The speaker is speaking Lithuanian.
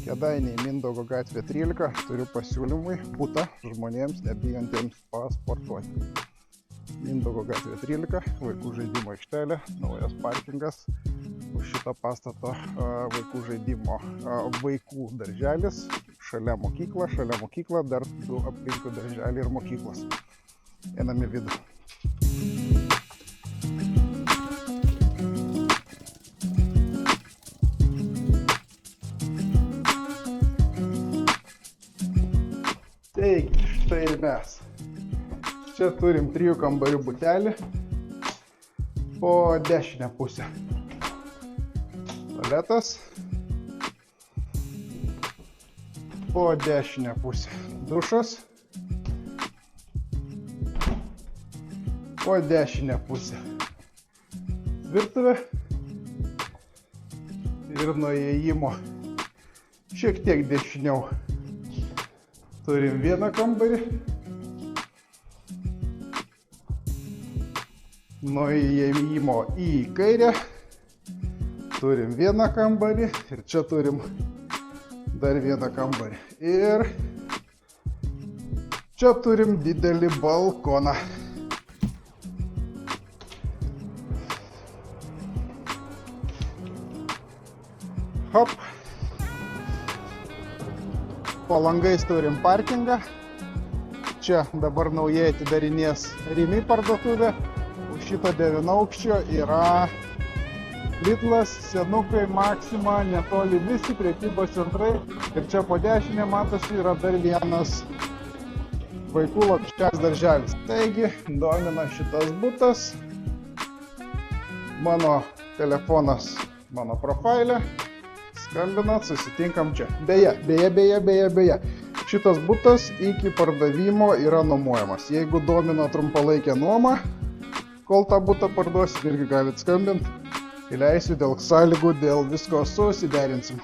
Kėdainiai, Mindaugo gatvė 13, turiu pasiūlymui butą žmonėms nebijantiems pasportuoti. Mindaugo gatvė 13, vaikų žaidimo aikštelė, naujas parkingas, už šito pastato vaikų žaidimo vaikų darželis, šalia mokykla, dar du aplinkui darželį ir mokyklos. Einam į vidų. Taigi, štai ir mes. Čia turim 3 kambarių butelį po dešinę pusę. Tualetas. Po dešinę pusę. Dušas. Po dešinę pusę. Virtuvė. Ir nuo įėjimo šiek tiek dešiniau. Turim vieną kambarį. Nuo įėjimo į kairę turim vieną kambarį ir čia turim dar vieną kambarį. Ir čia turim didelį balkoną. Hop. Po langais turim parkingą. Čia dabar naujai atidarinės Rimi parduotuvė. Už šito 9-aukščio yra Lidlas, Senukai, Maxima, netoli visi prekybos centrai. Ir čia po dešinę matosi yra dar vienas vaikų lopšelis darželis. Taigi, domina šitas butas. Mano telefonas, mano profilė. Skambinat, susitinkam čia. Beje. Šitas butas iki pardavimo yra nuomojamas. Jeigu domina trumpalaikė nuoma, kol tą butą parduosit, irgi galit skambinti. Įleisiu dėl sąlygų, dėl visko susiderinsim.